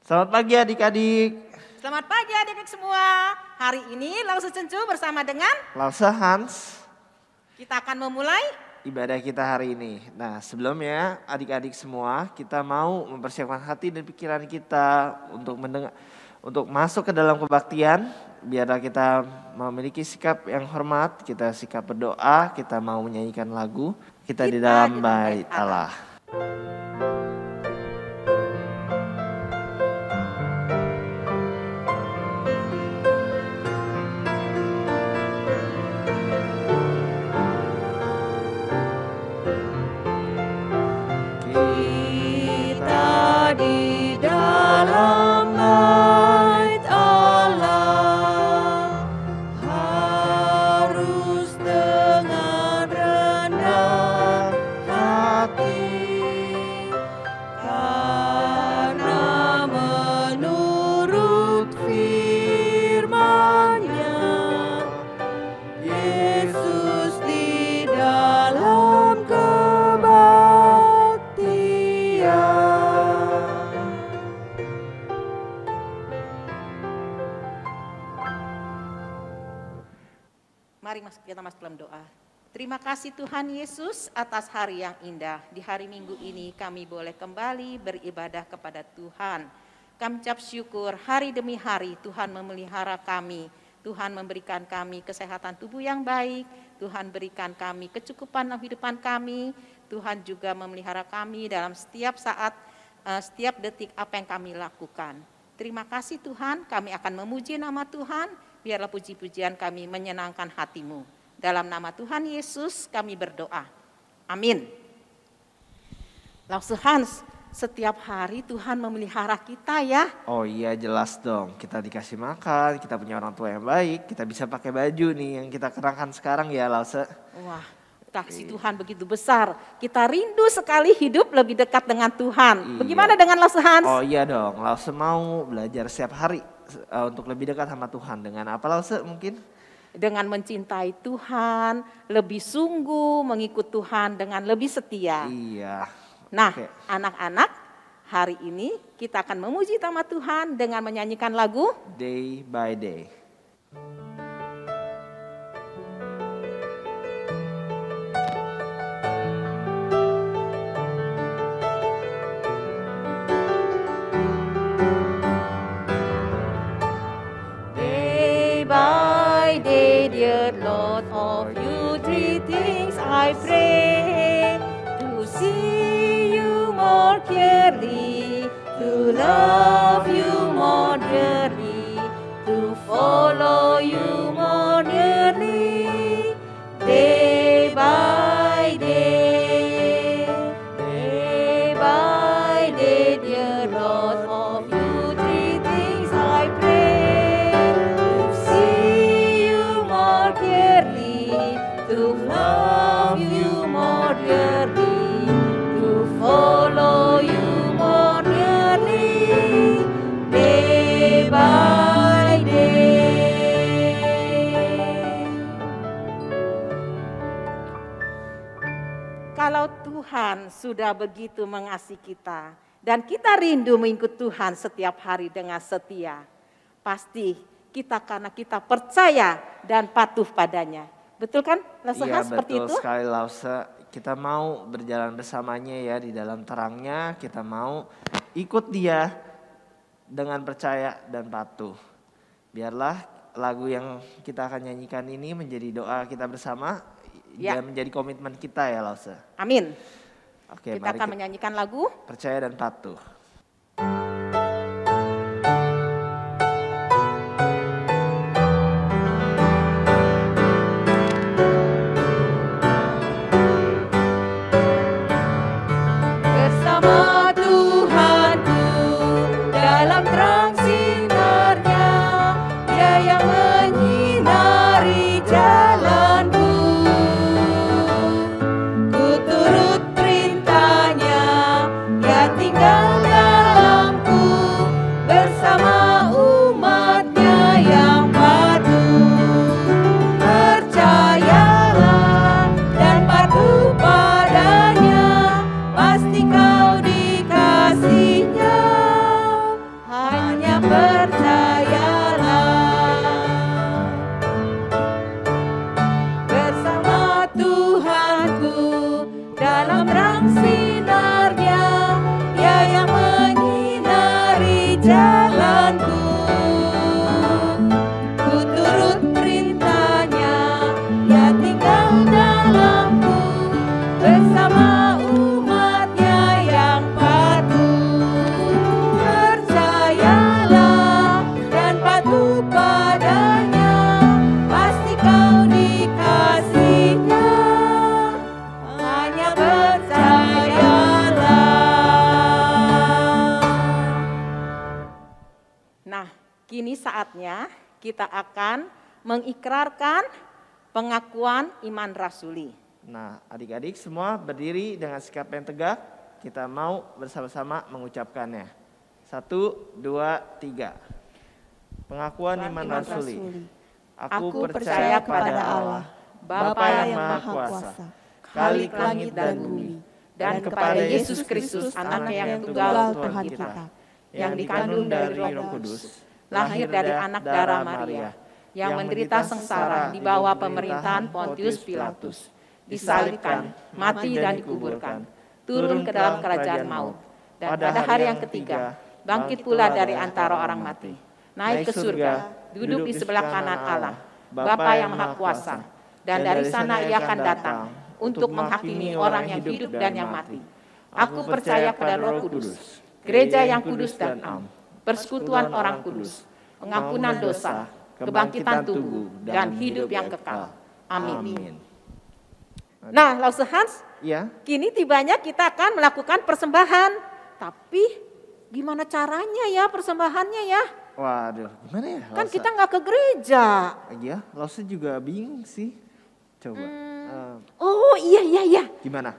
Selamat pagi adik-adik. Selamat pagi adik-adik semua. Hari ini Lause Cencu bersama dengan Lause Hans. Kita akan memulai ibadah kita hari ini. Nah, sebelumnya adik-adik semua, kita mau mempersiapkan hati dan pikiran kita untuk masuk ke dalam kebaktian. Biarlah kita memiliki sikap yang hormat, kita sikap berdoa, kita mau menyanyikan lagu, kita di dalam bait Allah. Mari kita masuk dalam doa. Terima kasih Tuhan Yesus atas hari yang indah. Di hari Minggu ini kami boleh kembali beribadah kepada Tuhan. Kami ucap syukur hari demi hari Tuhan memelihara kami. Tuhan memberikan kami kesehatan tubuh yang baik. Tuhan berikan kami kecukupan dalam kehidupan kami. Tuhan juga memelihara kami dalam setiap saat, setiap detik apa yang kami lakukan. Terima kasih Tuhan, kami akan memuji nama Tuhan. Biarlah puji-pujian kami menyenangkan hati-Mu. Dalam nama Tuhan Yesus kami berdoa. Amin. Lause Hans, setiap hari Tuhan memelihara kita ya. Oh iya jelas dong, kita dikasih makan, kita punya orang tua yang baik, kita bisa pakai baju nih yang kita kenakan sekarang ya Lause. Wah, kasih Tuhan begitu besar. Kita rindu sekali hidup lebih dekat dengan Tuhan. Iya. Bagaimana dengan Lause Hans? Oh iya dong, Lause mau belajar setiap hari untuk lebih dekat sama Tuhan. Dengan apa Lause mungkin? Dengan mencintai Tuhan, lebih sungguh mengikut Tuhan dengan lebih setia. Iya. Nah, anak-anak, hari ini kita akan memuji nama Tuhan dengan menyanyikan lagu Day by Day. Dear Lord, of you three things I pray, to see you more clearly, to love you more dearly, to follow you more nearly, day by day, dear Lord, of you three things I pray, to love you more dearly, to follow you more nearly, day by day. Kalau Tuhan sudah begitu mengasihi kita dan kita rindu mengikut Tuhan setiap hari dengan setia, pasti karena kita percaya dan patuh padanya. Betul kan? Lause Hans, seperti itu? Iya betul sekali Lause. Kita mau berjalan bersamanya ya di dalam terangnya. Kita mau ikut dia dengan percaya dan patuh. Biarlah lagu yang kita akan nyanyikan ini menjadi doa kita bersama. Dan menjadi komitmen kita ya Lause. Amin. Oke, kita akan menyanyikan lagu Percaya dan Patuh. Tinggal sinarnya, ya yang menyinari jalanku. Ku turut perintahnya, ya tinggal dalamku, bersama umatnya yang patuh. Percayalah dan patuh padanya, pasti kau dikasihnya. Hanya percayalah. Nah, kini saatnya kita akan mengikrarkan pengakuan iman rasuli. Nah, adik-adik semua berdiri dengan sikap yang tegak. Kita mau bersama-sama mengucapkannya. 1, 2, 3. Pengakuan iman rasuli. Aku percaya kepada Allah, Bapa yang Maha Kuasa, Khalik langit dan bumi, dan kepada Yesus Kristus, Anaknya yang tunggal Tuhan kita, yang dikandung dari Roh Kudus, lahir dari anak darah Maria, yang menderita sengsara di bawah pemerintahan Pontius Pilatus, disalibkan, mati dan dikuburkan, turun ke dalam kerajaan maut, dan pada hari yang ketiga bangkit pula dari antara orang mati, naik ke surga, duduk di sebelah kanan Allah, Bapa yang Maha Kuasa, dan dari sana Ia akan datang untuk menghakimi orang yang hidup dan yang mati. Aku percaya pada Roh Kudus, gereja yang kudus dan am, persekutuan orang kudus, pengampunan dosa, kebangkitan tubuh, dan hidup yang kekal. Amin. Nah, Lause Hans, Ya, kini tibanya kita akan melakukan persembahan. Tapi gimana caranya ya persembahannya ya? waduh, gimana ya? Kan Lause? kita nggak ke gereja. Iya, Lause juga bingung sih. Coba, Oh iya. gimana?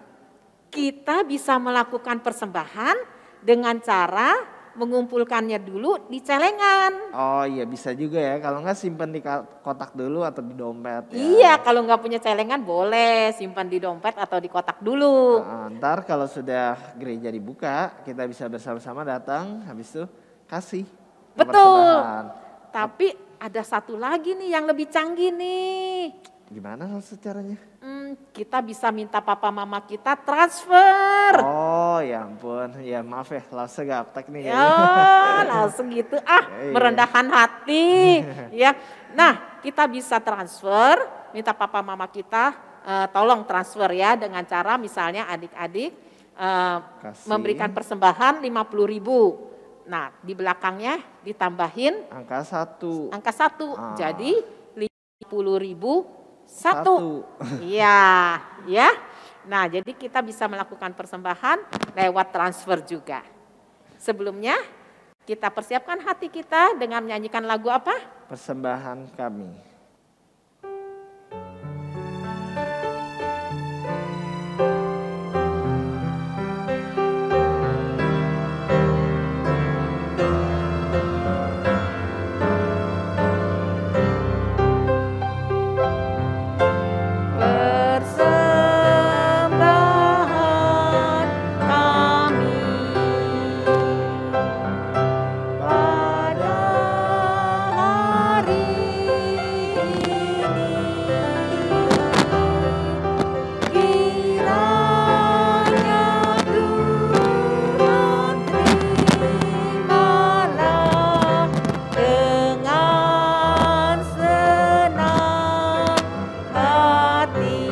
Kita bisa melakukan persembahan dengan cara mengumpulkannya dulu di celengan. Oh iya bisa juga ya, kalau nggak simpan di kotak dulu atau di dompet ya. Iya, kalau nggak punya celengan boleh simpan di dompet atau di kotak dulu. Ntar kalau sudah gereja dibuka, kita bisa bersama-sama datang, habis itu kasih. Betul. persembahan. Tapi ada satu lagi nih yang lebih canggih nih. Gimana Lause caranya? Kita bisa minta papa mama kita transfer. Oh ya ampun, ya maaf ya, Lause gaptek nih. Ya, langsung gitu Iya. merendahkan hati. Ya, nah kita bisa transfer, minta papa mama kita tolong transfer ya dengan cara misalnya adik-adik Kasih. memberikan persembahan 50.000. Nah di belakangnya ditambahin Angka 1. angka 1, Ah. jadi 50.000 1. Iya, ya. Nah, jadi kita bisa melakukan persembahan lewat transfer juga. Sebelumnya kita persiapkan hati kita dengan menyanyikan lagu apa? Persembahan kami. Persembahan kami pada hari ini, kiranya Tuhan terimalah dengan senang hati.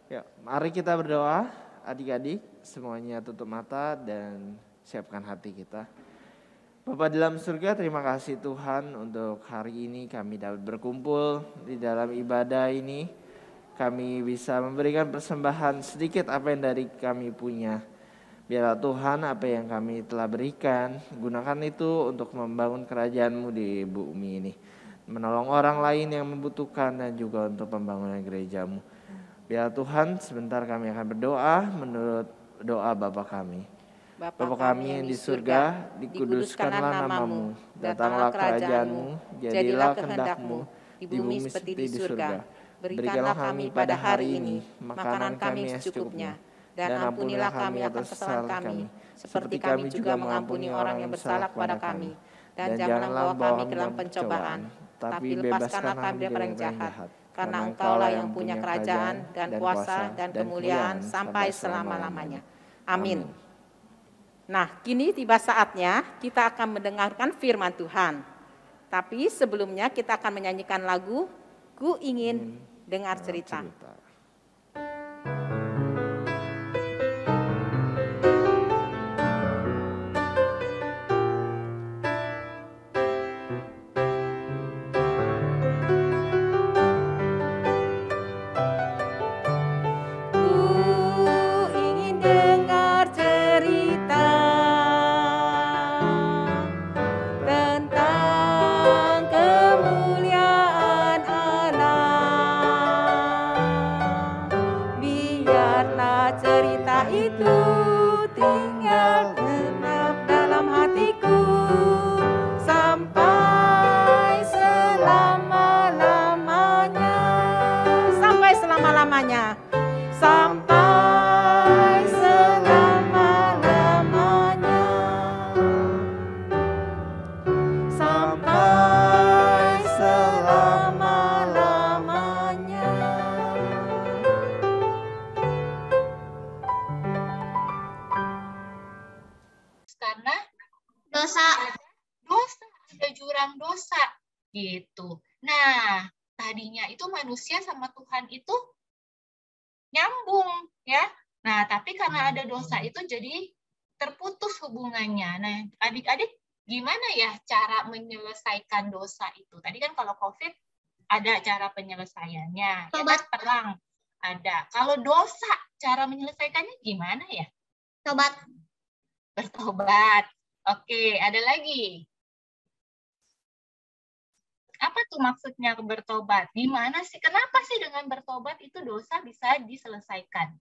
Ya, mari kita berdoa, adik-adik semuanya tutup mata dan siapkan hati kita. Bapa dalam surga, terima kasih Tuhan untuk hari ini kami dapat berkumpul di dalam ibadah ini. Kami bisa memberikan persembahan sedikit apa yang dari kami punya. Biarlah Tuhan apa yang kami telah berikan, gunakan itu untuk membangun kerajaan-Mu di bumi ini. Menolong orang lain yang membutuhkan dan juga untuk pembangunan gereja-Mu. Biarlah Tuhan sebentar kami akan berdoa menurut doa Bapa kami. Bapa kami yang di surga, dikuduskanlah namamu, datanglah kerajaan-Mu, jadilah kehendak-Mu, di bumi seperti di surga. Berikanlah kami pada hari ini makanan kami yang secukupnya, dan ampunilah kami atas kesalahan kami, seperti kami juga mengampuni orang yang bersalah kepada kami. Dan janganlah membawa kami ke dalam pencobaan, tapi lepaskanlah kami dari yang jahat. Karena Engkaulah yang punya kerajaan dan kuasa dan kemuliaan sampai selama-lamanya. Amin. Nah, kini tiba saatnya kita akan mendengarkan firman Tuhan. Tapi sebelumnya kita akan menyanyikan lagu Ku Ingin Dengar Cerita. Gitu. Nah, tadinya itu manusia sama Tuhan itu nyambung ya. Nah, tapi karena ada dosa itu jadi terputus hubungannya. Nah, adik-adik gimana ya cara menyelesaikan dosa itu? Tadi kan kalau COVID ada cara penyelesaiannya. Ya kan, perang ada. Kalau dosa cara menyelesaikannya gimana ya? Tobat. Bertobat. Oke, ada lagi. Apa tuh maksudnya bertobat? Gimana sih? Kenapa sih dengan bertobat itu dosa bisa diselesaikan?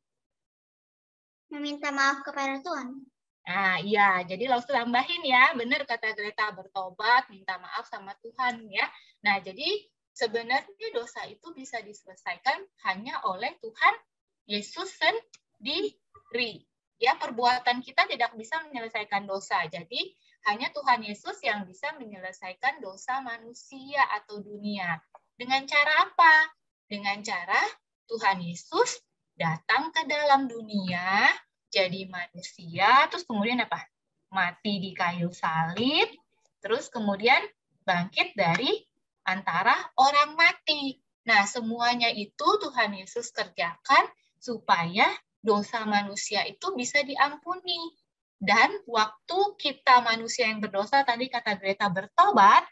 Meminta maaf kepada Tuhan. Nah, iya. Jadi langsung tambahin ya. Benar kata Greta, bertobat, minta maaf sama Tuhan ya. Nah, jadi sebenarnya dosa itu bisa diselesaikan hanya oleh Tuhan Yesus sendiri. Ya, perbuatan kita tidak bisa menyelesaikan dosa. Jadi hanya Tuhan Yesus yang bisa menyelesaikan dosa manusia atau dunia. Dengan cara apa? Dengan cara Tuhan Yesus datang ke dalam dunia, jadi manusia, terus kemudian apa? Mati di kayu salib, terus kemudian bangkit dari antara orang mati. Nah, semuanya itu Tuhan Yesus kerjakan supaya dosa manusia itu bisa diampuni. Dan waktu kita manusia yang berdosa, tadi kata Greta, bertobat,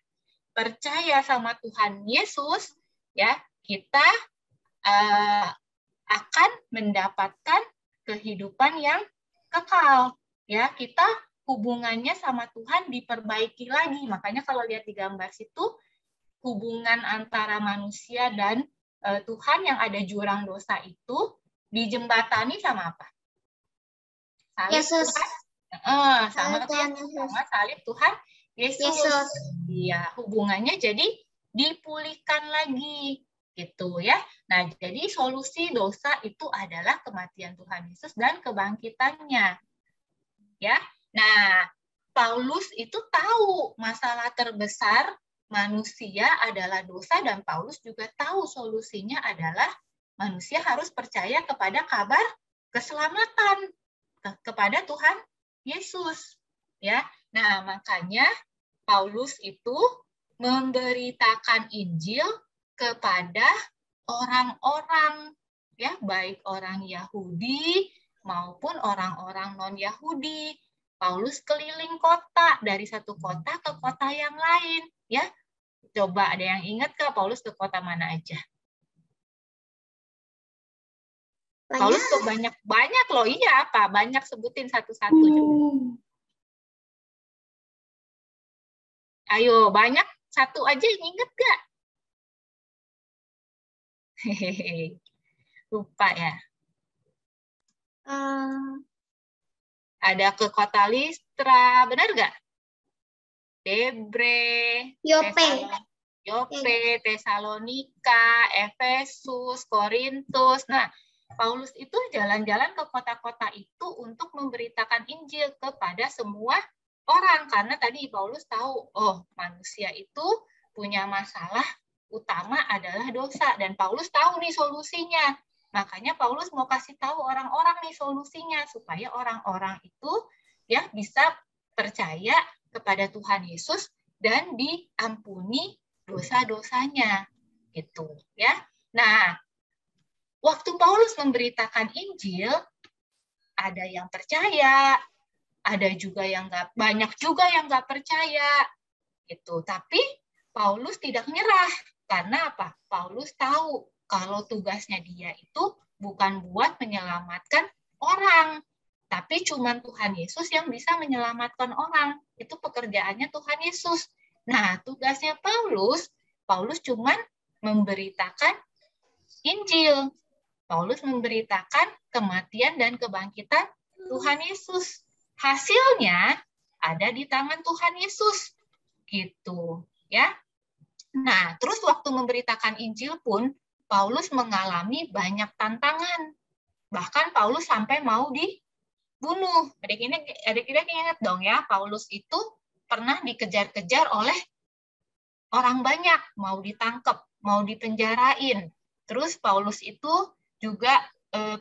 percaya sama Tuhan Yesus, ya kita akan mendapatkan kehidupan yang kekal. Ya, kita hubungannya sama Tuhan diperbaiki lagi. Makanya kalau lihat di gambar situ, hubungan antara manusia dan Tuhan yang ada jurang dosa itu dijembatani sama apa? Salib Yesus. Tuhan. Sama salib Tuhan Yesus. Iya, hubungannya jadi dipulihkan lagi gitu ya. Nah, jadi solusi dosa itu adalah kematian Tuhan Yesus dan kebangkitannya. Ya. Nah, Paulus itu tahu masalah terbesar manusia adalah dosa dan Paulus juga tahu solusinya adalah manusia harus percaya kepada kabar keselamatan kepada Tuhan Yesus, ya. Nah, makanya Paulus itu memberitakan Injil kepada orang-orang, ya, baik orang Yahudi maupun orang-orang non-Yahudi. Paulus keliling kota, dari satu kota ke kota yang lain, ya. Coba ada yang ingat ke Paulus ke kota mana aja? Paulus tuh banyak loh, iya apa? Banyak, sebutin satu-satu. Ayo, banyak, satu aja yang inget gak? Hehehe, lupa ya. Ada ke kota Listra, benar gak? Debre, Yope, Tesalonika, Efesus, Korintus. Nah, Paulus itu jalan-jalan ke kota-kota itu untuk memberitakan Injil kepada semua orang. Karena tadi Paulus tahu, oh, manusia itu punya masalah utama adalah dosa. Dan Paulus tahu nih solusinya. Makanya Paulus mau kasih tahu orang-orang nih solusinya supaya orang-orang itu ya bisa percaya kepada Tuhan Yesus dan diampuni dosa-dosanya gitu ya. Nah, waktu Paulus memberitakan Injil, ada yang percaya, ada juga yang banyak juga yang nggak percaya gitu. Tapi Paulus tidak nyerah karena apa? Paulus tahu kalau tugasnya dia itu bukan buat menyelamatkan orang, tapi cuma Tuhan Yesus yang bisa menyelamatkan orang. Itu pekerjaannya Tuhan Yesus. Nah, tugasnya Paulus cuma memberitakan Injil. Paulus memberitakan kematian dan kebangkitan Tuhan Yesus. Hasilnya ada di tangan Tuhan Yesus. Gitu, ya. Nah, terus waktu memberitakan Injil pun Paulus mengalami banyak tantangan. Bahkan Paulus sampai mau dibunuh. Adik-adik ingat dong ya, Paulus itu pernah dikejar-kejar oleh orang banyak, mau ditangkap, mau dipenjarain. Terus Paulus itu juga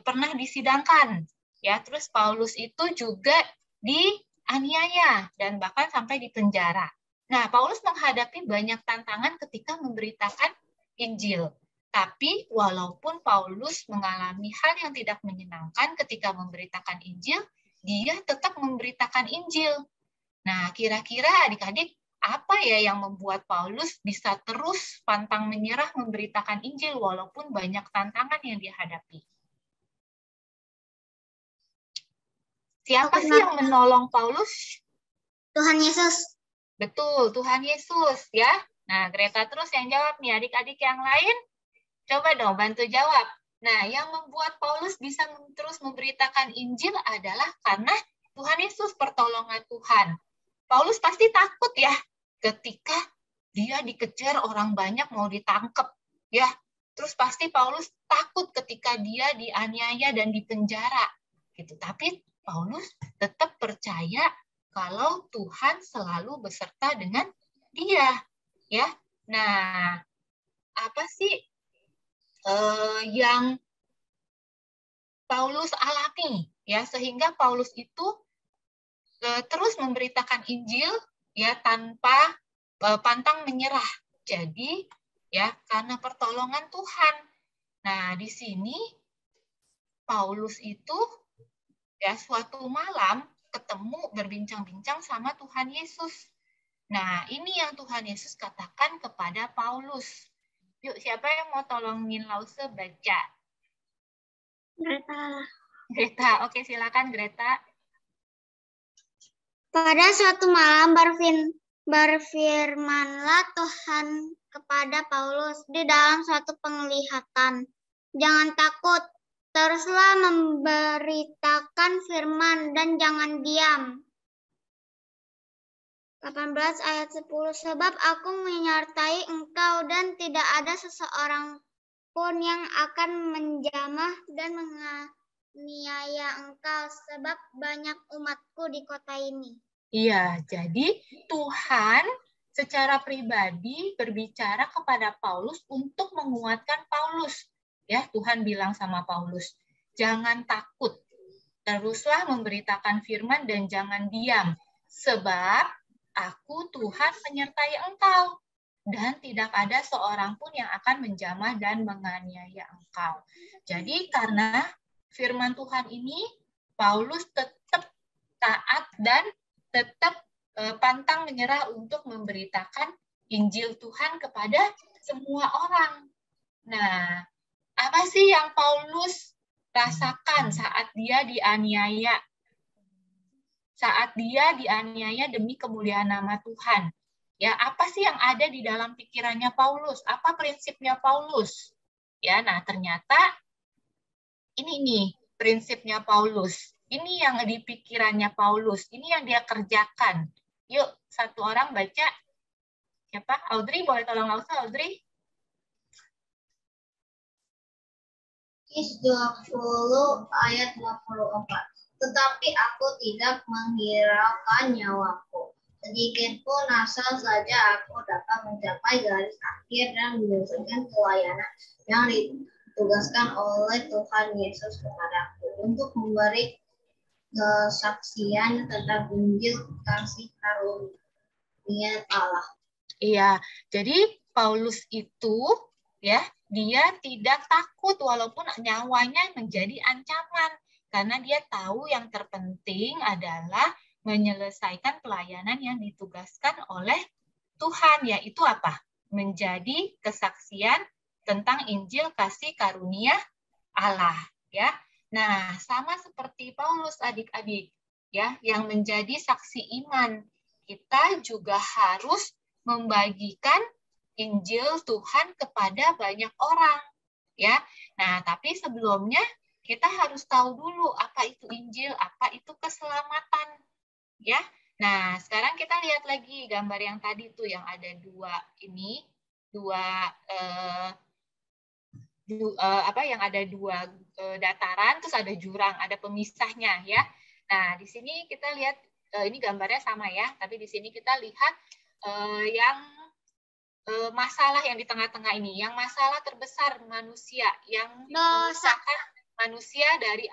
pernah disidangkan, ya. Terus Paulus itu juga dianiaya dan bahkan sampai dipenjara. Nah, Paulus menghadapi banyak tantangan ketika memberitakan Injil. Tapi walaupun Paulus mengalami hal yang tidak menyenangkan ketika memberitakan Injil, dia tetap memberitakan Injil. Nah, kira-kira adik-adik apa ya yang membuat Paulus bisa terus pantang menyerah memberitakan Injil walaupun banyak tantangan yang dihadapi? Siapa sih yang menolong Paulus? Tuhan Yesus. Betul, Tuhan Yesus ya. Nah, Greta terus yang jawab nih, adik-adik yang lain. Coba dong bantu jawab. Nah, yang membuat Paulus bisa terus memberitakan Injil adalah karena Tuhan Yesus, pertolongan Tuhan. Paulus pasti takut ya ketika dia dikejar orang banyak mau ditangkap ya. Terus pasti Paulus takut ketika dia dianiaya dan dipenjara gitu. Tapi Paulus tetap percaya kalau Tuhan selalu beserta dengan dia ya. Nah, apa sih yang Paulus alami ya sehingga Paulus itu terus memberitakan Injil ya tanpa pantang menyerah. Jadi ya karena pertolongan Tuhan. Nah, di sini Paulus itu ya suatu malam ketemu berbincang-bincang sama Tuhan Yesus. Nah, ini yang Tuhan Yesus katakan kepada Paulus. Yuk, siapa yang mau tolongin Lause baca? Greta, oke silakan Greta. Pada suatu malam berfirmanlah Tuhan kepada Paulus di dalam suatu penglihatan. Jangan takut, teruslah memberitakan firman dan jangan diam. 18 ayat 10, sebab aku menyertai engkau dan tidak ada seseorang pun yang akan menjamah dan menganiaya engkau, sebab banyak umatku di kota ini. Iya, jadi Tuhan secara pribadi berbicara kepada Paulus untuk menguatkan Paulus. Ya, Tuhan bilang sama Paulus, jangan takut, teruslah memberitakan firman dan jangan diam, sebab aku Tuhan menyertai engkau, dan tidak ada seorang pun yang akan menjamah dan menganiaya engkau. Jadi karena firman Tuhan ini, Paulus tetap taat dan tetap pantang menyerah untuk memberitakan Injil Tuhan kepada semua orang. Nah, apa sih yang Paulus rasakan saat dia dianiaya? Saat dia dianiaya demi kemuliaan nama Tuhan. Ya, apa sih yang ada di dalam pikirannya Paulus? Apa prinsipnya Paulus? Ya, nah ternyata ini nih prinsipnya Paulus. Ini yang di pikirannya Paulus. Ini yang dia kerjakan. Yuk, satu orang baca. Siapa? Audrey, boleh tolong Audrey? Kis 20 ayat 24. Tetapi aku tidak menghiraukan nyawaku. Sedikit pun asal saja aku dapat mencapai garis akhir dan menyelesaikan pelayanan yang ditugaskan oleh Tuhan Yesus kepadaku untuk memberi kesaksian tentang Injil kasih karunia Allah. Iya, jadi Paulus itu ya, dia tidak takut walaupun nyawanya menjadi ancaman karena dia tahu yang terpenting adalah menyelesaikan pelayanan yang ditugaskan oleh Tuhan, yaitu apa? Menjadi kesaksian tentang Injil kasih karunia Allah, ya. Nah, sama seperti Paulus adik-adik, ya, yang menjadi saksi iman. Kita juga harus membagikan Injil Tuhan kepada banyak orang, ya. Nah, tapi sebelumnya kita harus tahu dulu apa itu Injil, apa itu keselamatan, ya. Nah, sekarang kita lihat lagi gambar yang tadi tuh yang ada dua dataran, terus ada jurang, ada pemisahnya, ya. Nah, di sini kita lihat ini gambarnya sama ya, tapi di sini kita lihat yang masalah yang di tengah-tengah ini, yang masalah terbesar manusia yang memisahkan manusia dari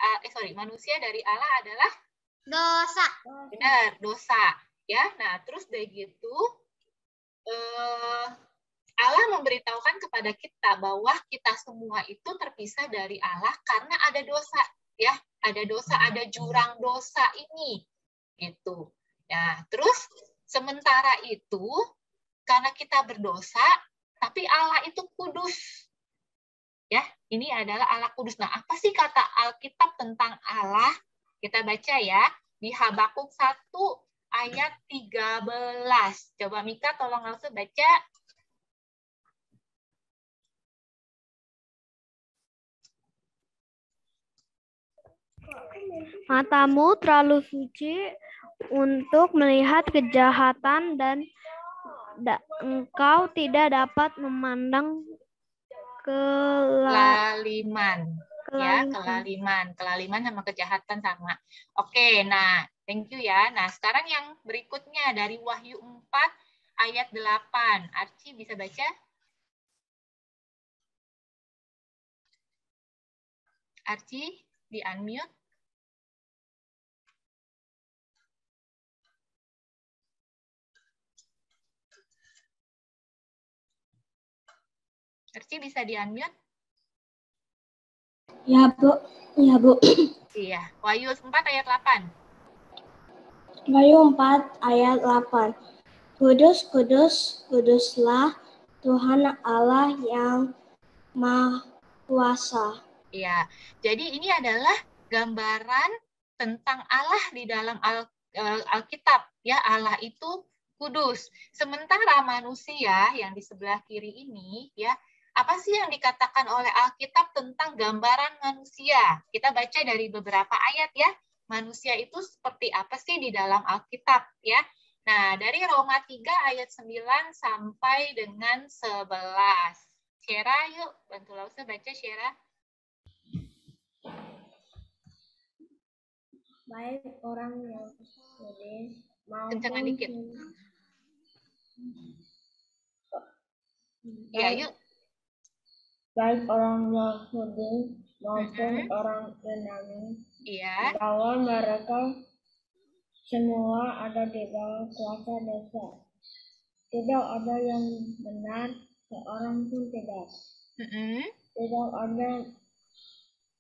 Allah adalah Dosa. benar, dosa, ya. Nah, terus dari gitu Allah memberitahukan kepada kita bahwa kita semua itu terpisah dari Allah karena ada dosa, ya. Ada dosa, ada jurang dosa ini, gitu. Ya, terus sementara itu karena kita berdosa, tapi Allah itu kudus. Ya, ini adalah Allah kudus. Nah, apa sih kata Alkitab tentang Allah? Kita baca ya, di Habakuk 1 ayat 13. Coba Mika tolong langsung baca. Matamu terlalu suci untuk melihat kejahatan dan engkau tidak dapat memandang kelaliman. Ya, kelaliman sama kejahatan sama. Oke, nah, thank you ya. Nah, sekarang yang berikutnya dari Wahyu 4 ayat 8. Archie bisa baca? Archie, di unmute. Archie bisa di unmute? Ya, Bu. Ya, Bu. Iya, Wahyu 4 ayat 8. Wahyu 4 ayat 8. Kudus, kudus, kuduslah Tuhan Allah yang Maha Kuasa. Iya, jadi ini adalah gambaran tentang Allah di dalam Alkitab. Ya, Allah itu kudus. Sementara manusia yang di sebelah kiri ini, ya, apa sih yang dikatakan oleh Alkitab tentang gambaran manusia? Kita baca dari beberapa ayat ya. Manusia itu seperti apa sih di dalam Alkitab, ya? Nah, dari Roma 3 ayat 9 sampai dengan 11. Syera, yuk, bantu Lausa baca, Syera. Baik orang yang kudus Kencengan dikit. Iya, yuk. Baik orang yang kudus maupun orang Yunani. Iya. Bahwa mereka semua ada di bawah kuasa dosa. Tidak ada yang benar, seorang pun tidak. Tidak ada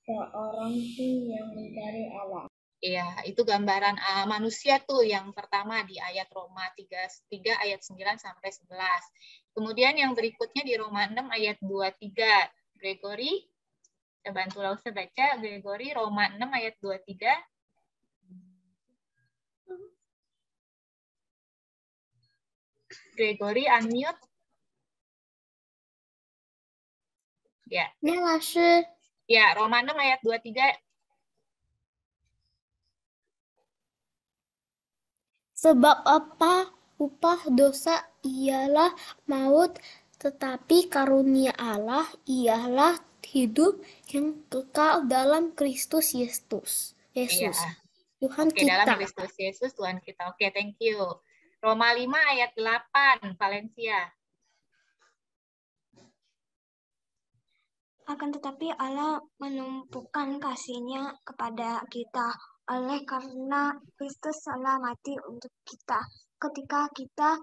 seorang pun yang mencari Allah. Iya, itu gambaran manusia tuh yang pertama di ayat Roma 3 ayat 9 sampai 11. Kemudian yang berikutnya di Roma 6 ayat 23. Gregory, saya bantu Lausa baca. Gregory, Roma 6 ayat 23. Gregory, unmute. Ya. Ya, Lasu. Ya, Roma 6 ayat 23. Sebab apa? Upah dosa ialah maut, tetapi karunia Allah ialah hidup yang kekal dalam Kristus Yesus. Iya. Tuhan Oke, kita. dalam Kristus Yesus Tuhan kita. Oke, thank you. Roma 5 ayat 8, Valencia. Akan tetapi Allah menumpukan kasih-Nya kepada kita oleh karena Kristus telah mati untuk kita ketika kita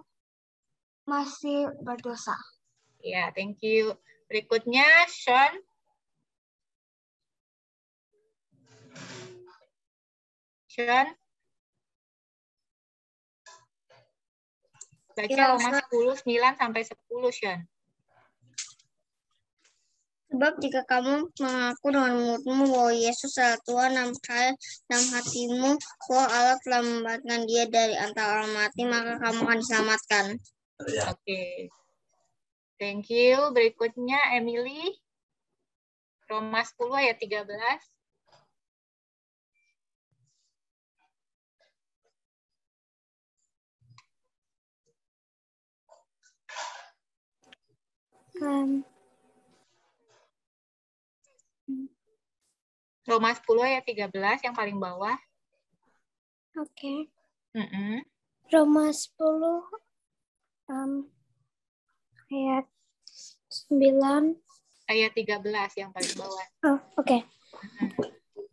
masih berdosa. Ya, thank you. Berikutnya, Sean. Sean. Baca Roma 10, 9 sampai 10, Sean. Sebab jika kamu mengaku dengan mulutmu bahwa Yesus adalah Tuhan dan percaya dalam hatimu bahwa Allah telah membangkitkan Dia dari antara orang mati, maka kamu akan diselamatkan. Oke. Thank you. Berikutnya Emily. Roma 10 ayat 13. Roma 10 ayat 13 yang paling bawah. Oke. Mm-mm. Roma 10 ayat 9. Ayat 13 yang paling bawah. Oh, oke.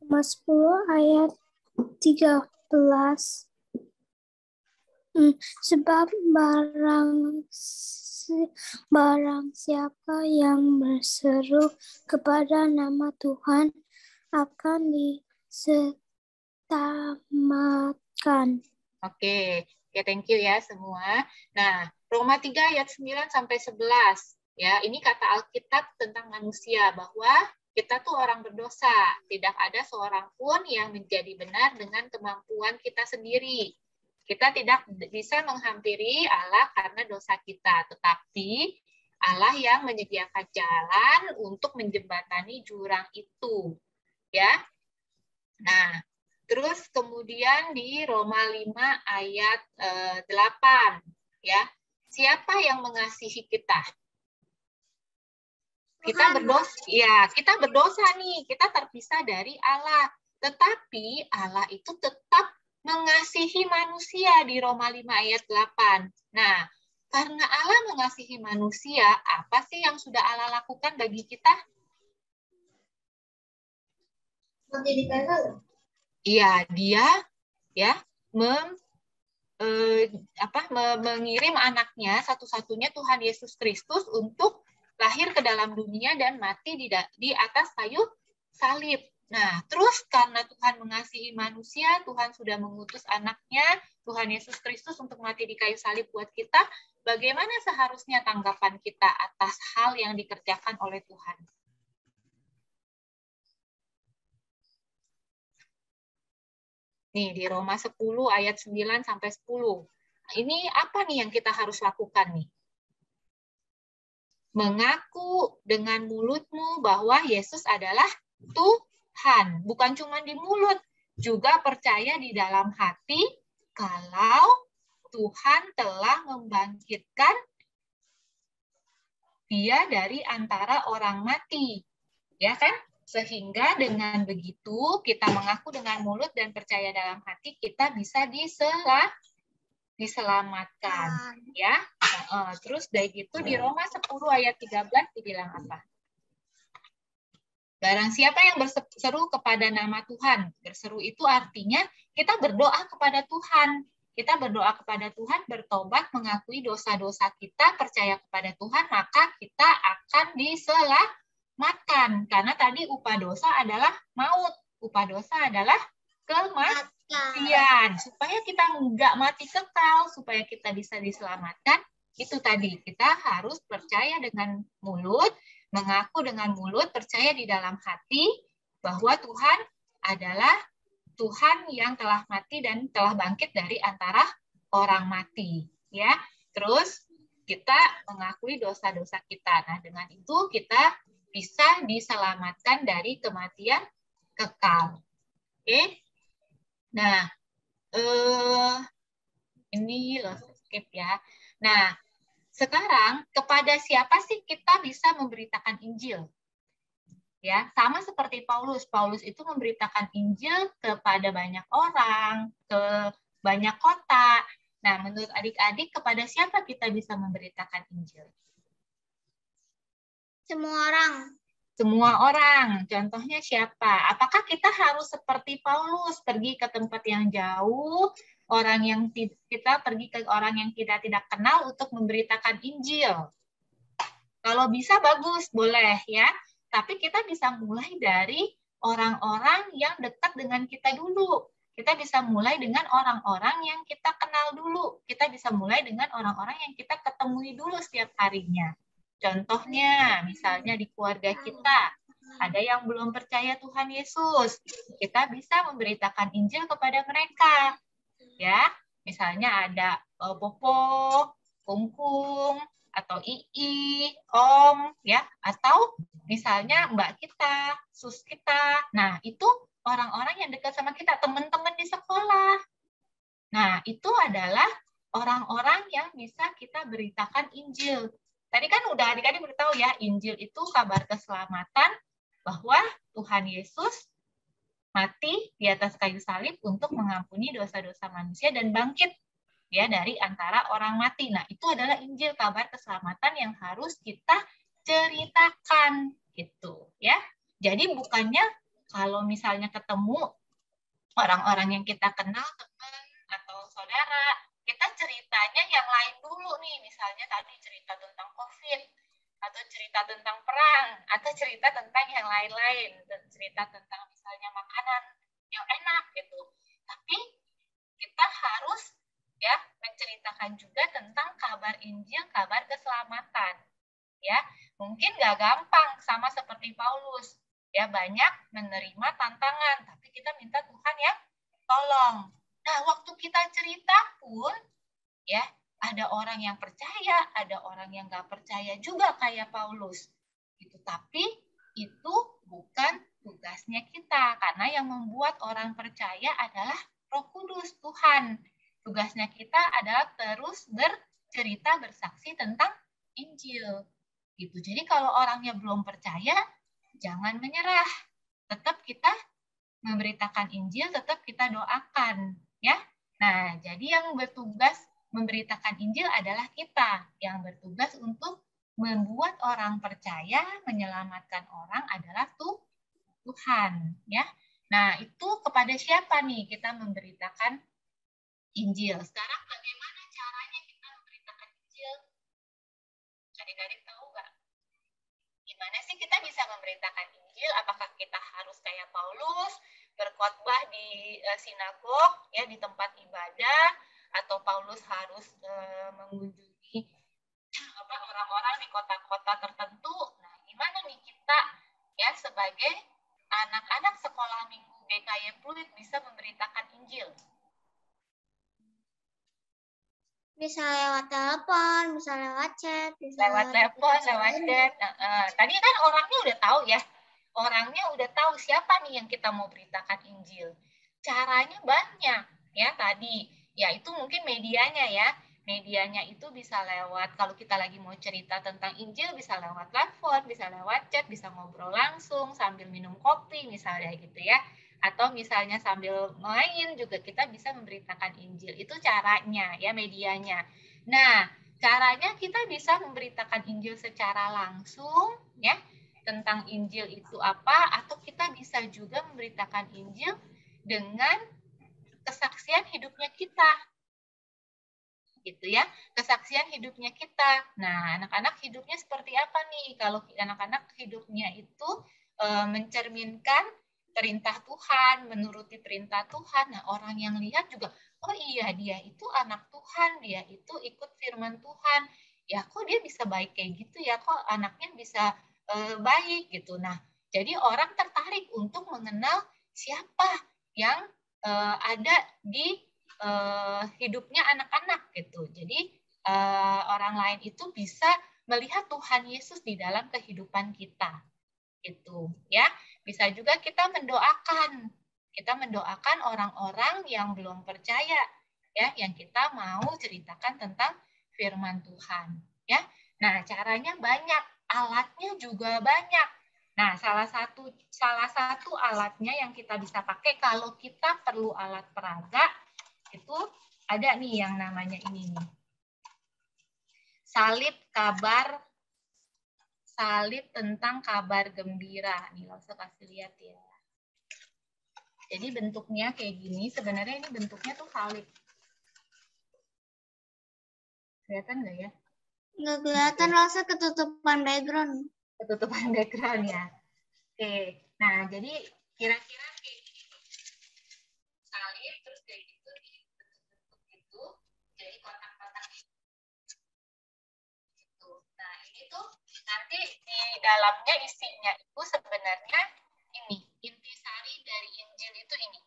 Roma 10 ayat 13. Sebab barang siapa yang berseru kepada nama Tuhan akan diselamatkan. Oke, thank you ya semua. Nah, Roma 3 ayat 9 sampai 11. Ya, ini kata Alkitab tentang manusia bahwa kita tuh orang berdosa. Tidak ada seorang pun yang menjadi benar dengan kemampuan kita sendiri. Kita tidak bisa menghampiri Allah karena dosa kita, tetapi Allah yang menyediakan jalan untuk menjembatani jurang itu. Ya. Nah, terus kemudian di Roma 5 ayat 8, ya. Siapa yang mengasihi kita? Kita berdosa, ya, kita berdosa nih, kita terpisah dari Allah. Tetapi Allah itu tetap mengasihi manusia di Roma 5 ayat 8. Nah, karena Allah mengasihi manusia, apa sih yang sudah Allah lakukan bagi kita? Iya, dia ya mengirim anaknya satu-satunya Tuhan Yesus Kristus untuk lahir ke dalam dunia dan mati di atas kayu salib. Nah, terus karena Tuhan mengasihi manusia, Tuhan sudah mengutus anaknya, Tuhan Yesus Kristus untuk mati di kayu salib buat kita. Bagaimana seharusnya tanggapan kita atas hal yang dikerjakan oleh Tuhan? Nih, di Roma 10 ayat 9 sampai 10. Ini apa nih yang kita harus lakukan nih? Mengaku dengan mulutmu bahwa Yesus adalah Tuhan, bukan cuma di mulut, juga percaya di dalam hati kalau Tuhan telah membangkitkan Dia dari antara orang mati. Ya kan? Sehingga dengan begitu kita mengaku dengan mulut dan percaya dalam hati, kita bisa diselamatkan. Ya. Terus dari itu di Roma 10 ayat 13 dibilang apa? Barang siapa yang berseru kepada nama Tuhan. Berseru itu artinya kita berdoa kepada Tuhan. Kita berdoa kepada Tuhan, bertobat, mengakui dosa-dosa kita, percaya kepada Tuhan, maka kita akan diselamatkan. Karena tadi upah dosa adalah maut. Upah dosa adalah kematian. Supaya kita nggak mati kekal, supaya kita bisa diselamatkan, itu tadi. Kita harus percaya dengan mulut, mengaku dengan mulut, percaya di dalam hati bahwa Tuhan adalah Tuhan yang telah mati dan telah bangkit dari antara orang mati, ya. Terus kita mengakui dosa-dosa kita. Nah, dengan itu kita bisa diselamatkan dari kematian kekal. Oke. Nah, ini loh skip ya. Nah, sekarang kepada siapa sih kita bisa memberitakan Injil? Ya, sama seperti Paulus. Paulus itu memberitakan Injil kepada banyak orang, ke banyak kota. Nah, menurut adik-adik, kepada siapa kita bisa memberitakan Injil? Semua orang. Semua orang. Contohnya siapa? Apakah kita harus seperti Paulus, pergi ke tempat yang jauh, kita pergi ke orang yang kita tidak kenal untuk memberitakan Injil? Kalau bisa bagus, boleh ya. Tapi kita bisa mulai dari orang-orang yang dekat dengan kita dulu. Kita bisa mulai dengan orang-orang yang kita kenal dulu. Kita bisa mulai dengan orang-orang yang kita ketemui dulu setiap harinya. Contohnya, misalnya di keluarga kita, ada yang belum percaya Tuhan Yesus. Kita bisa memberitakan Injil kepada mereka. Ya, misalnya ada Popo, Kungkung, atau Ii, Om, ya, atau misalnya Mbak kita, Sus kita. Nah, itu orang-orang yang dekat sama kita, teman-teman di sekolah. Nah, itu adalah orang-orang yang bisa kita beritakan Injil. Tadi kan udah adik-adik beritahu ya, Injil itu kabar keselamatan bahwa Tuhan Yesus mati di atas kayu salib untuk mengampuni dosa-dosa manusia dan bangkit ya dari antara orang mati. Nah, itu adalah Injil, kabar keselamatan yang harus kita ceritakan gitu ya. Jadi bukannya kalau misalnya ketemu orang-orang yang kita kenal, teman atau saudara, kita ceritanya yang lain dulu nih, misalnya tadi cerita tentang COVID, atau cerita tentang perang, atau cerita tentang yang lain-lain, dan cerita tentang misalnya makanan yang enak gitu. Tapi kita harus ya menceritakan juga tentang kabar Injil, kabar keselamatan. Ya, mungkin nggak gampang sama seperti Paulus. Ya, banyak menerima tantangan, tapi kita minta Tuhan ya tolong. Nah, waktu kita cerita pun ya ada orang yang percaya, ada orang yang nggak percaya juga kayak Paulus. Gitu. Tapi itu bukan tugasnya kita, karena yang membuat orang percaya adalah Roh Kudus, Tuhan. Tugasnya kita adalah terus bercerita, bersaksi tentang Injil. Gitu. Jadi kalau orangnya belum percaya, jangan menyerah. Tetap kita memberitakan Injil, tetap kita doakan, ya. Nah, jadi yang bertugas memberitakan Injil adalah kita, yang bertugas untuk membuat orang percaya, menyelamatkan orang adalah Tuhan, ya. Nah, itu kepada siapa nih kita memberitakan Injil? Sekarang bagaimana caranya kita memberitakan Injil? Adik-adik tahu nggak? Gimana sih kita bisa memberitakan Injil? Apakah kita harus kayak Paulus berkhotbah di sinagog, ya di tempat ibadah, atau Paulus harus mengunjungi orang-orang di kota-kota tertentu? Nah, gimana nih kita ya sebagai anak-anak sekolah minggu GKY Pluit bisa memberitakan Injil? Bisa lewat telepon, bisa lewat chat, bisa lewat telepon, lewat chat. Tadi kan orangnya udah tahu ya. Orangnya udah tahu siapa nih yang kita mau beritakan Injil. Caranya banyak ya tadi. Ya itu mungkin medianya ya. Medianya itu bisa lewat, kalau kita lagi mau cerita tentang Injil bisa lewat telepon, bisa lewat chat, bisa ngobrol langsung sambil minum kopi misalnya gitu ya. Atau misalnya sambil main juga kita bisa memberitakan Injil. Itu caranya ya, medianya. Nah, caranya kita bisa memberitakan Injil secara langsung ya, tentang Injil itu apa, atau kita bisa juga memberitakan Injil dengan kesaksian hidupnya kita. Gitu ya, kesaksian hidupnya kita. Nah, anak-anak hidupnya seperti apa nih? Kalau anak-anak hidupnya itu mencerminkan perintah Tuhan, menuruti perintah Tuhan. Nah, orang yang lihat juga, oh iya dia itu anak Tuhan, dia itu ikut firman Tuhan. Ya kok dia bisa baik kayak gitu ya, kok anaknya bisa baik gitu. Nah, jadi orang tertarik untuk mengenal siapa yang ada di hidupnya anak-anak gitu. Jadi orang lain itu bisa melihat Tuhan Yesus di dalam kehidupan kita. Gitu ya. Bisa juga kita mendoakan. Kita mendoakan orang-orang yang belum percaya ya, yang kita mau ceritakan tentang firman Tuhan ya. Nah, caranya banyak, alatnya juga banyak. Nah, salah satu alatnya yang kita bisa pakai kalau kita perlu alat peraga itu ada nih yang namanya ini nih. Salib tentang kabar gembira. Nih, lo usah kasih lihat ya. Jadi bentuknya kayak gini, sebenarnya ini bentuknya tuh salib. Kelihatan nggak ya? Nggak kelihatan, Rosa ketutupan background. Ketutupan background ya. Oke, nah jadi kira-kira kayak gitu. Salib terus kayak gitu, dibentuk gitu, jadi kotak-kotak gitu. Nah ini tuh nanti di dalamnya isinya itu sebenarnya ini, intisari dari Injil itu ini.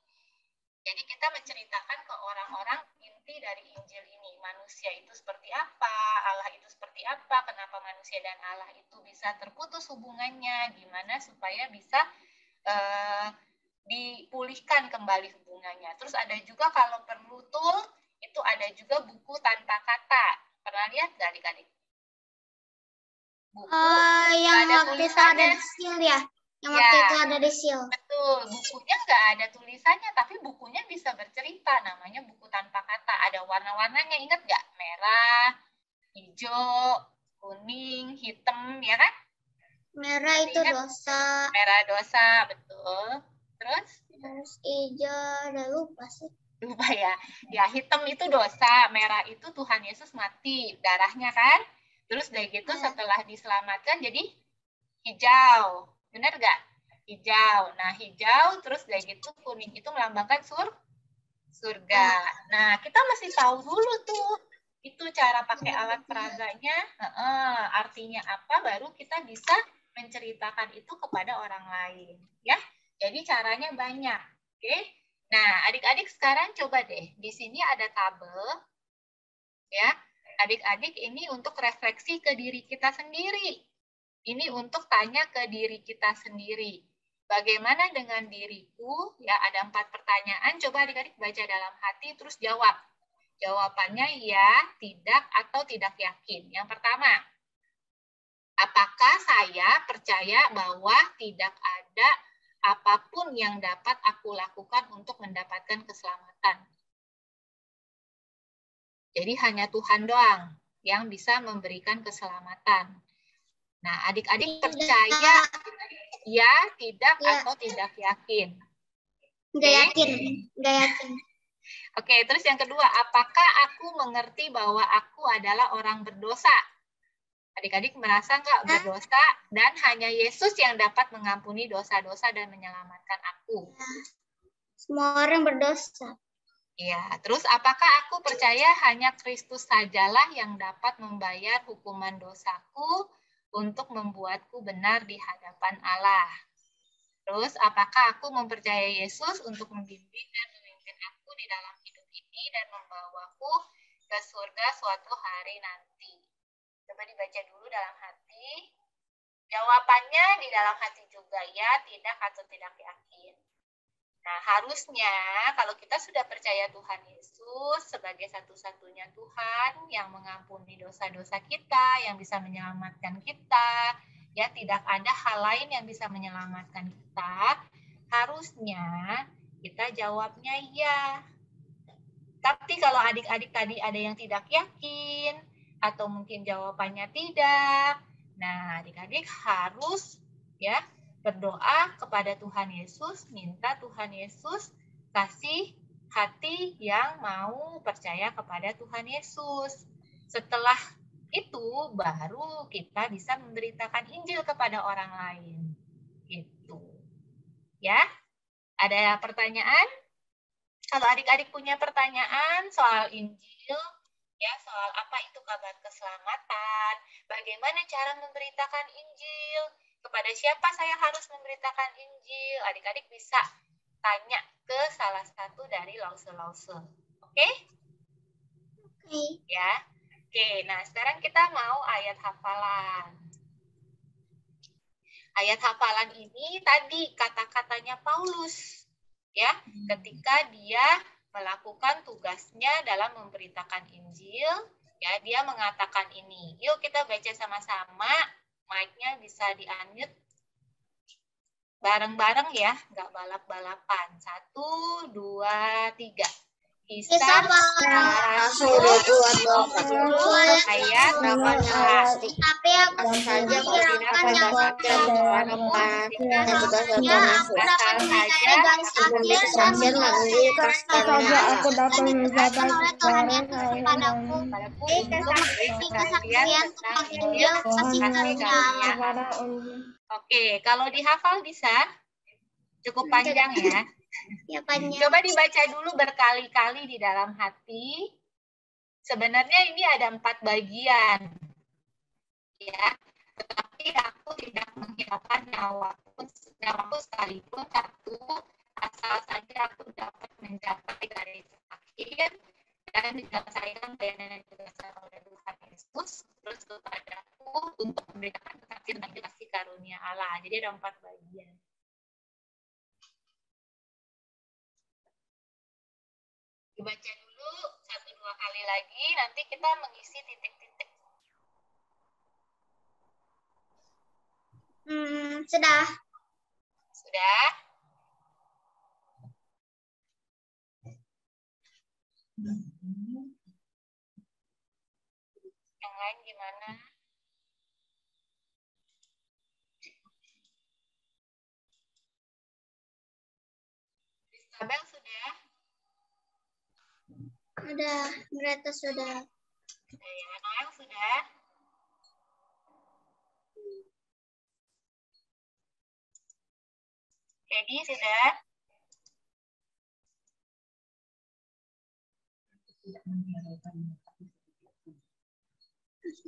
Jadi kita menceritakan ke orang-orang inti dari Injil ini. Manusia itu seperti apa, Allah itu seperti apa, kenapa manusia dan Allah itu bisa terputus hubungannya, gimana supaya bisa dipulihkan kembali hubungannya. Terus ada juga kalau perlu tool, itu ada juga buku tanpa kata. Pernah lihat nggak adik-adik? Buku Yang ada waktu itu ada di seal ya? Yang waktu itu ada di seal. Betul, bukunya nggak ada tulisannya, tapi bukunya bisa bercerita. Namanya buku tanpa kata. Ada warna-warnanya, ingat nggak? Merah, hijau, kuning, hitam, ya kan? Merah itu dosa. Merah dosa, betul. Terus hijau, udah lupa sih. Lupa ya. Ya, hitam itu dosa, merah itu Tuhan Yesus mati, darahnya kan? Terus dari gitu setelah diselamatkan jadi hijau. Benar nggak? Hijau. Nah, hijau terus dari gitu kuning itu melambangkan surga. Nah, kita mesti tahu dulu tuh itu cara pakai alat peraganya, artinya apa, baru kita bisa menceritakan itu kepada orang lain, ya. Jadi caranya banyak, oke? Nah, adik-adik sekarang coba deh, di sini ada tabel, ya. Adik-adik ini untuk refleksi ke diri kita sendiri. Ini untuk tanya ke diri kita sendiri. Bagaimana dengan diriku? Ya, ada 4 pertanyaan. Coba adik-adik baca dalam hati, terus jawab. Jawabannya ya, tidak, atau tidak yakin. Yang pertama, apakah saya percaya bahwa tidak ada apapun yang dapat aku lakukan untuk mendapatkan keselamatan? Jadi hanya Tuhan doang yang bisa memberikan keselamatan. Nah, adik-adik percaya ya, tidak, atau tidak yakin? Nggak yakin. Nggak yakin. Oke, terus yang kedua, apakah aku mengerti bahwa aku adalah orang berdosa? Adik-adik merasa nggak berdosa dan hanya Yesus yang dapat mengampuni dosa-dosa dan menyelamatkan aku? Semua orang berdosa. Ya, terus apakah aku percaya hanya Kristus sajalah yang dapat membayar hukuman dosaku untuk membuatku benar di hadapan Allah? Terus apakah aku mempercayai Yesus untuk membimbing dan memimpin aku di dalam hidup ini dan membawaku ke surga suatu hari nanti? Coba dibaca dulu dalam hati. Jawabannya di dalam hati juga ya, tidak atau tidak yakin. Nah, harusnya kalau kita sudah percaya Tuhan Yesus sebagai satu-satunya Tuhan yang mengampuni dosa-dosa kita, yang bisa menyelamatkan kita, ya tidak ada hal lain yang bisa menyelamatkan kita, harusnya kita jawabnya ya. Tapi kalau adik-adik tadi ada yang tidak yakin, atau mungkin jawabannya tidak, nah adik-adik harus ya berdoa kepada Tuhan Yesus, minta Tuhan Yesus kasih hati yang mau percaya kepada Tuhan Yesus. Setelah itu baru kita bisa memberitakan Injil kepada orang lain. Gitu. Ya? Ada pertanyaan? Kalau adik-adik punya pertanyaan soal Injil, ya soal apa itu kabar keselamatan, bagaimana cara memberitakan Injil, kepada siapa saya harus memberitakan Injil, adik-adik bisa tanya ke salah satu dari lause-lause. Oke? Oke. Ya. Oke, nah sekarang kita mau ayat hafalan. Ayat hafalan ini tadi kata-katanya Paulus, ya, ketika dia melakukan tugasnya dalam memberitakan Injil, ya dia mengatakan ini. Yuk kita baca sama-sama. Mic-nya bisa di-unmute bareng-bareng ya, nggak balap-balapan. 1, 2, 3. Kisah para Rasul 22 ayat 18. tapi aku Saja kau tidak kiranya pada akhir harapan dan tugas-tugas Yesus. asal saja garis akhir dan Kesaksian melalui karunia aku dapat mencapai oleh Tuhan Yesus kesaksian kepadaku untuk mengisi kesaksian tentang Injil kasih karunia Allah. kepada Oke, kalau dihafal bisa? Cukup panjang ya. Ya panjang. Coba dibaca dulu berkali-kali di dalam hati. Sebenarnya ini ada 4 bagian. Ya, tetapi aku tidak menghiraukan nyawaku sekalipun satu, asal saja aku dapat mencapai garis akhir dan diselesaikan pelayanan yang diberikan oleh Tuhan Yesus terus kepadaku untuk memberikan kesaksian dan kasih karunia Allah. Jadi ada 4 bagian. Dibaca dulu 1-2 kali lagi, nanti kita mengisi titik-titik. Sudah. Sudah? Yang lain gimana? Isabel sudah? Sudah, Greta sudah. Sudah ya, Noel sudah? Edi sudah?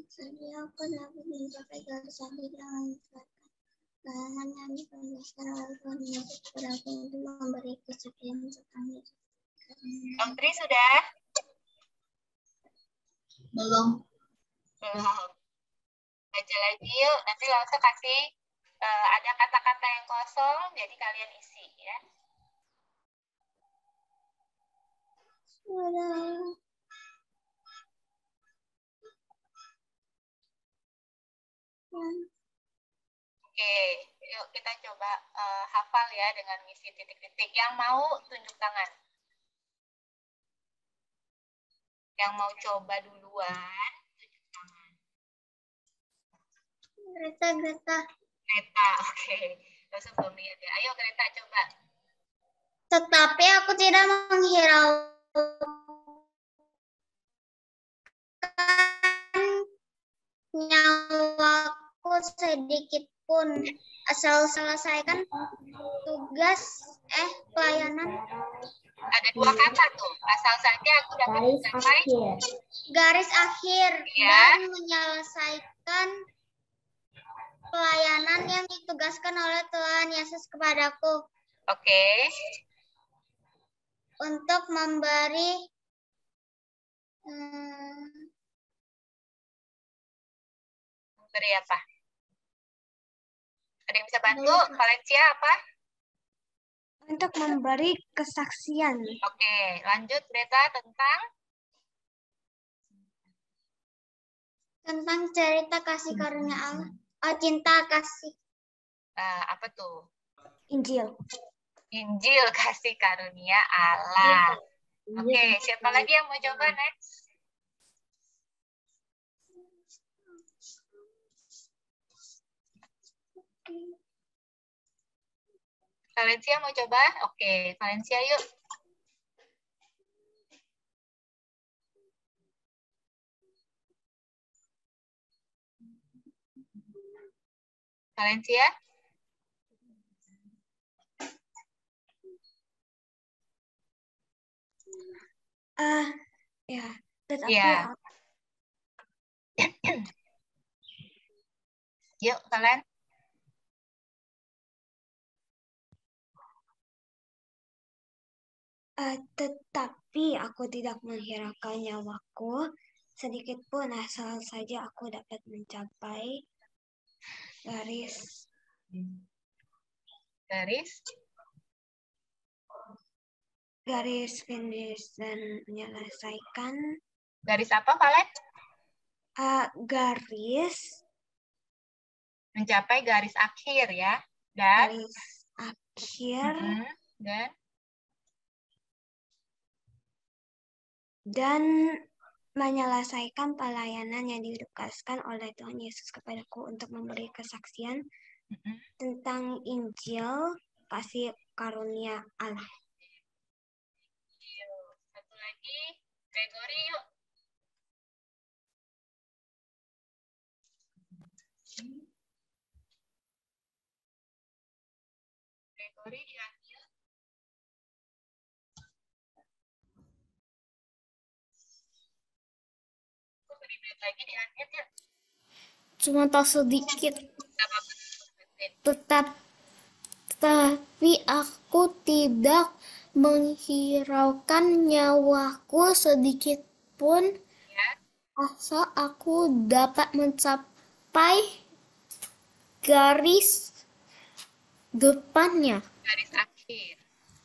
Saya aku dapat mencapai garis akhir dengan pelayanan yang diberikan oleh Tuhan Yesus kepadaku untuk memberi kesaksian tentang Yesus. Om Tri sudah? Belum. Baca lagi yuk, nanti langsung kasih ada kata-kata yang kosong, jadi kalian isi ya. Sudah. Oke, yuk kita coba hafal ya dengan misi titik-titik. Yang mau tunjuk tangan. Yang mau coba duluan, tunjuk tangan. Greta. Greta, oke. Langsung belum lihat ya. Ayo Greta coba. Tetapi aku tidak menghiraukan nyawaku sedikit pun, asal selesaikan tugas pelayanan. Ada 2 kata tuh. Asal saja aku dapat mencapai garis akhir ya. Dan menyelesaikan pelayanan yang ditugaskan oleh Tuhan Yesus kepadaku. Oke. Untuk memberi Memberi apa? Ada yang bisa bantu? Valencia apa? Untuk memberi kesaksian. Oke, lanjut Greta tentang cerita kasih karunia Allah. Cinta kasih. Apa tuh? Injil. Injil kasih karunia Allah. Oke, siapa lagi yang mau coba next? Valencia mau coba? Oke, Valencia yuk. Valencia? Ya, tetapi ya. Yuk, kalian. Tetapi aku tidak menghiraukan nyawaku sedikit pun, asal saja aku dapat mencapai garis finish dan menyelesaikan. Garis apa, Valen? Garis mencapai garis akhir ya. Dan garis akhir dan dan menyelesaikan pelayanan yang ditugaskan oleh Tuhan Yesus kepadaku untuk memberi kesaksian tentang Injil kasih karunia Allah. Satu lagi, Gregory yuk. Gregory diambil. Lagi diangkat ya. Cuma tak sedikit. Tetapi aku tidak menghiraukan nyawaku sedikit pun, asal aku dapat mencapai garis depannya,